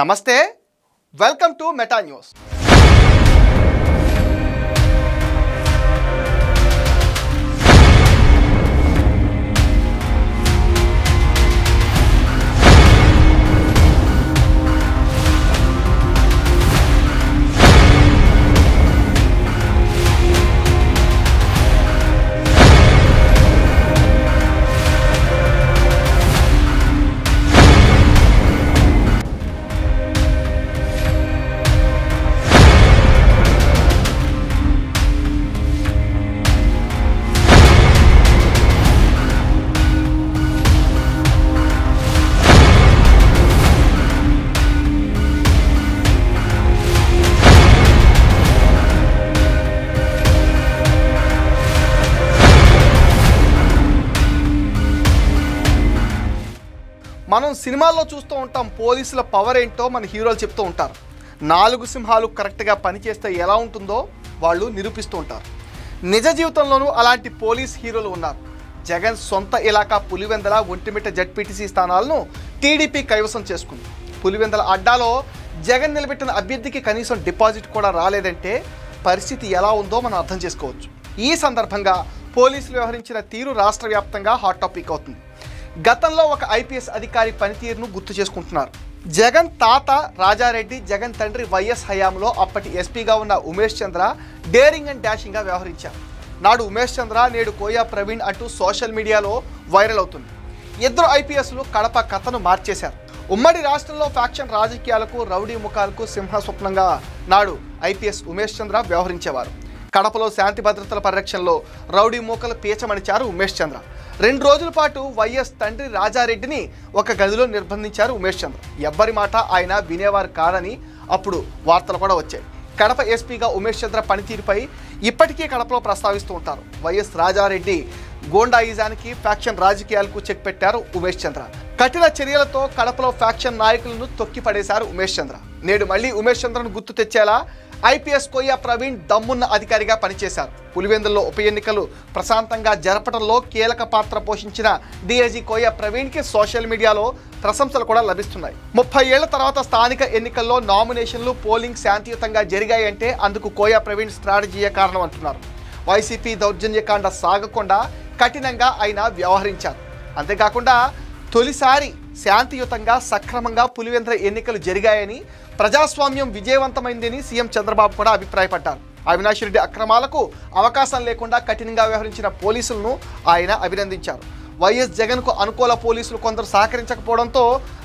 నమస్తే welcome to meta news మనం సినిమాల్లో చూస్తూ ఉంటాం పోలీసుల పవర్ ఏంటో మన హీరోలు చెప్తూ ఉంటారు. 4 సింహాలు కరెక్ట్గా పనిచేస్తే ఎలా ఉంటుందో వాళ్ళు నిరూపిస్తూ ఉంటారు. నిజ జీవితంలోనూ అలాంటి పోలీస్ హీరోలు ఉన్నారు. జగన్ సొంత ఇలాకా పులివెందల ఒంటిమిట్ట జడ్పీటీసీ స్థానాలను టీడీపీ కైవసం చేసుకుంది. పులివెందల అడ్డాలో జగన్ నిలబెట్టిన అభ్యర్థికి కనీసం డిపాజిట్ కూడా రాలేదంటే పరిస్థితి ఎలా ఉందో మనం అర్థం చేసుకోవచ్చు. ఈ సందర్భంగా పోలీసులు వ్యవహరించిన తీరు రాష్ట్ర వ్యాప్తంగా హాట్ టాపిక్ అవుతుంది. గతంలో ఒక ఐపీఎస్ అధికారి పనితీరును గుర్తు చేసుకుంటున్నారు. జగన్ తాత రాజారెడ్డి, జగన్ తండ్రి వైఎస్ హయాంలో అప్పటి ఎస్పీగా ఉన్న ఉమేష్ చంద్ర డేరింగ్ అండ్ డాషింగ్గా వ్యవహరించారు. నాడు ఉమేష్ చంద్ర, నేడు కోయా ప్రవీణ్ అంటూ సోషల్ మీడియాలో వైరల్ అవుతుంది. ఇద్దరు ఐపీఎస్లు కడప కథను మార్చేశారు. ఉమ్మడి రాష్ట్రంలో ఫ్యాక్షన్ రాజకీయాలకు, రౌడీ ముఖాలకు సింహస్వప్నంగా నాడు ఐపీఎస్ ఉమేష్ చంద్ర వ్యవహరించేవారు. కడపలో శాంతి భద్రతల పరిరక్షణలో రౌడీ మూకలు పీచమనిచారు ఉమేష్ చంద్ర. 2 రోజుల పాటు వైఎస్ తండ్రి రాజారెడ్డిని ఒక గదిలో నిర్బంధించారు ఉమేష్ చంద్ర. ఎవ్వరి మాట ఆయన వినేవారు కాదని అప్పుడు వార్తలు కూడా వచ్చాయి. కడప ఎస్పీగా ఉమేష్ చంద్ర పనితీరుపై ఇప్పటికీ కడపలో ప్రస్తావిస్తూ ఉంటారు. వైఎస్ రాజారెడ్డి గోండాయిజానికి, ఫ్యాక్షన్ రాజకీయాలకు చెక్ పెట్టారు ఉమేష్ చంద్ర. కఠిన చర్యలతో కడపలో ఫ్యాక్షన్ నాయకులను తొక్కిపడేశారు ఉమేష్ చంద్ర. నేడు మళ్ళీ ఉమేష్ చంద్రను గుర్తు తెచ్చేలా ఐపీఎస్ కోయా ప్రవీణ్ దమ్మున్న అధికారిగా పనిచేశారు. పులివెందుల్లో ఉప ఎన్నికలు ప్రశాంతంగా జరపడంలో కీలక పాత్ర పోషించిన డీఐజీ కోయా ప్రవీణ్కి సోషల్ మీడియాలో ప్రశంసలు కూడా లభిస్తున్నాయి. 30 ఏళ్ల తర్వాత స్థానిక ఎన్నికల్లో నామినేషన్లు, పోలింగ్ శాంతియుతంగా జరిగాయంటే అందుకు కోయా ప్రవీణ్ స్ట్రాటజీయే కారణం అంటున్నారు. వైసీపీ దౌర్జన్యకాండ సాగకుండా కఠినంగా ఆయన వ్యవహరించారు. అంతేకాకుండా తొలిసారి శాంతియుతంగా సక్రమంగా పులివెందుల ఎన్నికలు జరిగాయని, ప్రజాస్వామ్యం విజయవంతమైందని సీఎం చంద్రబాబు కూడా అభిప్రాయపడ్డారు. అవినాష్ రెడ్డి అక్రమాలకు అవకాశం లేకుండా కఠినంగా వ్యవహరించిన పోలీసులను ఆయన అభినందించారు. వైఎస్ జగన్కు అనుకూల పోలీసులు కొందరు సహకరించకపోవడంతో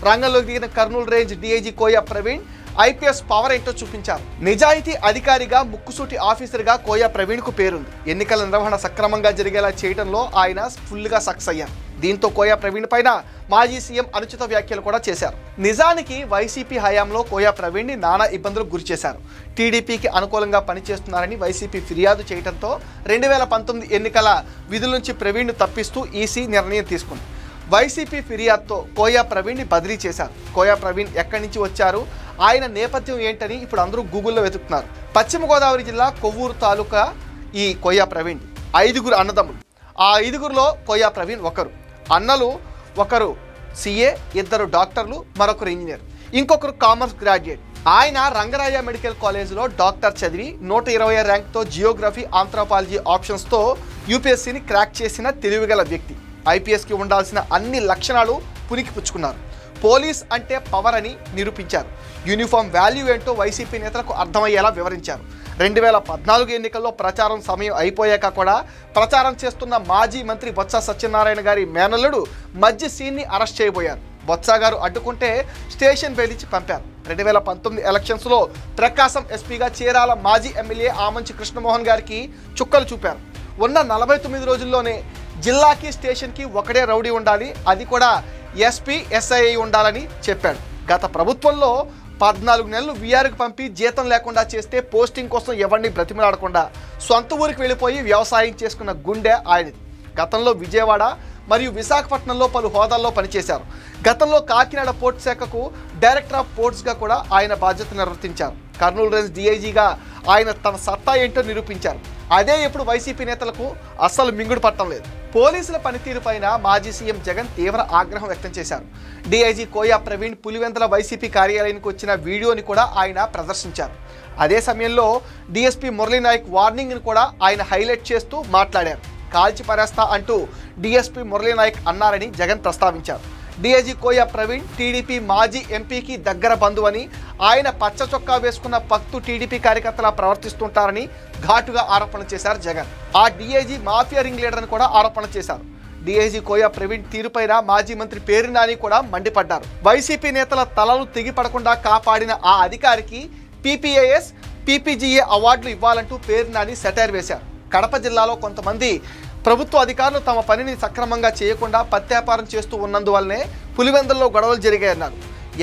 రంగంలోకి దిగిన Kurnool range DIG Koya Praveen IPS power ఏంటో చూపించారు. నిజాయితీ అధికారిగా, ముక్కుసూటి ఆఫీసర్గా కోయా ప్రవీణ్కు పేరుంది. ఎన్నికల నిర్వహణ సక్రమంగా జరిగేలా చేయడంలో ఆయన ఫుల్గా సక్సెస్ అయ్యారు. దీంతో కోయా ప్రవీణ్ పైన మాజీ సీఎం అనుచిత వ్యాఖ్యలు కూడా చేశారు. నిజానికి వైసీపీ హయాంలో కోయా ప్రవీణ్ని నానా ఇబ్బందులకు గురిచేశారు. టీడీపీకి అనుకూలంగా పనిచేస్తున్నారని వైసీపీ ఫిర్యాదు చేయడంతో 2019 ఎన్నికల విధుల నుంచి ప్రవీణ్ను తప్పిస్తూ ఈసీ నిర్ణయం తీసుకుంది. వైసీపీ ఫిర్యాదుతో కోయా ప్రవీణ్ని బదిలీ చేశారు. కోయా ప్రవీణ్ ఎక్కడి నుంచి వచ్చారు, ఆయన నేపథ్యం ఏంటని ఇప్పుడు అందరూ గూగుల్లో వెతుకుతున్నారు. పశ్చిమ గోదావరి జిల్లా కొవ్వూరు తాలూకా ఈ కోయా ప్రవీణ్ 5 అన్నదమ్ములు. ఆ 5గురిలో కోయా ప్రవీణ్ ఒకరు. అన్నలు ఒకరు సిఏ, 2 డాక్టర్లు, మరొకరు ఇంజనీర్, ఇంకొకరు కామర్స్ గ్రాడ్యుయేట్. ఆయన రంగరాయ మెడికల్ కాలేజీలో డాక్టర్ చదివి 120 ర్యాంక్తో జియోగ్రఫీ, ఆంథ్రోపాలజీ ఆప్షన్స్తో యూపీఎస్సీని క్రాక్ చేసిన తెలివిగల వ్యక్తి. ఐపీఎస్కి ఉండాల్సిన అన్ని లక్షణాలు పునికి పుచ్చుకున్నారు. పోలీస్ అంటే పవర్ అని నిరూపించారు. యూనిఫామ్ వాల్యూ ఏంటో వైసీపీ నేతలకు అర్థమయ్యేలా వివరించారు. 2014 ఎన్నికల్లో ప్రచారం సమయం అయిపోయాక కూడా ప్రచారం చేస్తున్న మాజీ మంత్రి బొత్స సత్యనారాయణ గారి మేనల్లుడు మధ్య సీన్ని అరెస్ట్ చేయబోయారు. బొత్స గారు అడ్డుకుంటే స్టేషన్ బెదిరించి పంపారు. 2019 ఎలక్షన్స్లో ప్రకాశం ఎస్పీగా చీరాల మాజీ ఎమ్మెల్యే ఆమంచి కృష్ణమోహన్ గారికి చుక్కలు చూపారు. ఉన్న 49 రోజుల్లోనే జిల్లాకి, స్టేషన్కి ఒకటే రౌడీ ఉండాలి, అది కూడా ఎస్పీ, ఎస్ఐ ఉండాలని చెప్పాడు. గత ప్రభుత్వంలో 14 నెలలు వీఆర్కి పంపి జీతం లేకుండా చేస్తే పోస్టింగ్ కోసం ఎవరిని బ్రతిమలాడకుండా సొంత ఊరికి వెళ్ళిపోయి వ్యవసాయం చేసుకున్న గుండె ఆయనది. గతంలో విజయవాడ మరియు విశాఖపట్నంలో పలు హోదాల్లో పనిచేశారు. గతంలో కాకినాడ పోర్ట్ శాఖకు డైరెక్టర్ ఆఫ్ పోర్ట్స్గా కూడా ఆయన బాధ్యత నిర్వర్తించారు. కర్నూలు రేంజ్ డీఐజీగా ఆయన తన సత్తా ఏంటో నిరూపించారు. అదే ఇప్పుడు వైసీపీ నేతలకు అస్సలు మింగుడు పట్టం లేదు. పోలీసుల పనితీరుపైన మాజీ సీఎం జగన్ తీవ్ర ఆగ్రహం వ్యక్తం చేశారు. డీఐజీ కోయా ప్రవీణ్ పులివెందుల వైసీపీ కార్యాలయానికి వచ్చిన వీడియోని కూడా ఆయన ప్రదర్శించారు. అదే సమయంలో డీఎస్పీ మురళీ నాయక్ వార్నింగ్ని కూడా ఆయన హైలైట్ చేస్తూ మాట్లాడారు. కాల్చి పారేస్తా అంటూ డీఎస్పీ మురళీ నాయక్ అన్నారని జగన్ ప్రస్తావించారు. డీఐజీ కోయా ప్రవీణ్ టీడీపీ మాజీ ఎంపీకి దగ్గర బంధువని, ఆయన పచ్చ చొక్కా వేసుకున్న పక్తు టీడీపీ కార్యకర్తలా ప్రవర్తిస్తుంటారని ఘాటుగా ఆరోపణ చేశారు జగన్. ఆ డీఐజీ మాఫియా రింగ్ లీడర్ అని కూడా ఆరోపణ చేశారు. డీఐజీ కోయా ప్రవీణ్ తీరుపైన మాజీ మంత్రి పేర్ని నాని కూడా మండిపడ్డారు. వైసీపీ నేతల తలలు తెగిపడకుండా కాపాడిన ఆ అధికారికి పీపీఐఎస్, పీపీజీఏ అవార్డులు ఇవ్వాలంటూ పేర్ని నాని సెటైర్ వేశారు. కడప జిల్లాలో కొంతమంది ప్రభుత్వ అధికారులు తమ పనిని సక్రమంగా చేయకుండా పత్యాపారం చేస్తూ ఉన్నందువల్లనే పులివెందుల్లో గొడవలు జరిగాయన్నారు.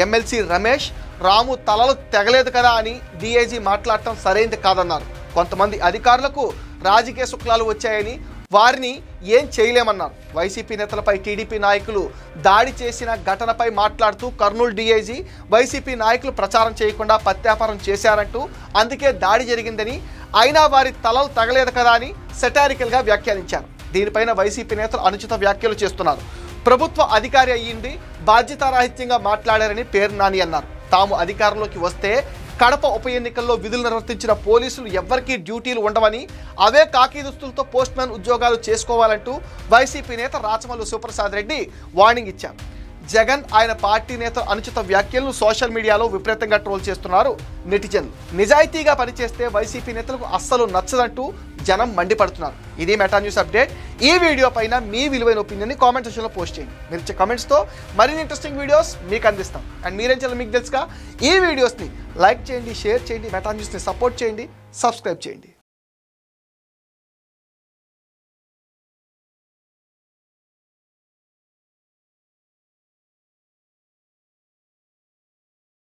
ఎమ్మెల్సీ రమేష్, రాము తలలు తెగలేదు కదా అని డీఐజీ మాట్లాడటం సరైనది కాదన్నారు. కొంతమంది అధికారులకు రాజకీయ శుక్లాలు వచ్చాయని వారిని ఏం చేయలేమన్నారు. వైసీపీ నేతలపై టీడీపీ నాయకులు దాడి చేసిన ఘటనపై మాట్లాడుతూ కర్నూలు డీఐజీ వైసీపీ నాయకులు ప్రచారం చేయకుండా పత్యాపారం చేశారంటూ అందుకే దాడి జరిగిందని, అయినా వారి తలలు తగలేదు కదా అని సెటారికల్గా వ్యాఖ్యానించారు. దీనిపైన వైసీపీ నేతలు అనుచిత వ్యాఖ్యలు చేస్తున్నారు. ప్రభుత్వ అధికారి అయ్యింది బాధ్యతారాహిత్యంగా మాట్లాడారని పేర్ని నాని అన్నారు. తాము అధికారంలోకి వస్తే కడప ఉప ఎన్నికల్లో విధులు నిర్వర్తించిన పోలీసులు ఎవ్వరికీ డ్యూటీలు ఉండవని, అవే కాకి దుస్తులతో పోస్ట్ మ్యాన్ ఉద్యోగాలు చేసుకోవాలంటూ వైసీపీ నేత రాచమల్లు సుప్రసాద్ రెడ్డి వార్నింగ్ ఇచ్చారు. జగన్, ఆయన పార్టీ నేతల అనుచిత వ్యాఖ్యలను సోషల్ మీడియాలో విపరీతంగా ట్రోల్ చేస్తున్నారు నెటిజన్లు. నిజాయితీగా పనిచేస్తే వైసీపీ నేతలకు అస్సలు నచ్చదంటూ జనం మండిపడుతున్నారు. ఇది మెటా న్యూస్ అప్డేట్. ఈ వీడియో పైన మీ విలువైన ఒపీనియన్ని కామెంట్ సెక్షన్లో పోస్ట్ చేయండి. మీరు ఇచ్చే కామెంట్స్తో మరిన్ని ఇంట్రెస్టింగ్ వీడియోస్ మీకు అందిస్తాం. అండ్ మీరేం చేయాలి మీకు తెలుసుగా, ఈ వీడియోస్ని లైక్ చేయండి, షేర్ చేయండి, మెటా న్యూస్ని సపోర్ట్ చేయండి, సబ్స్క్రైబ్ చేయండి.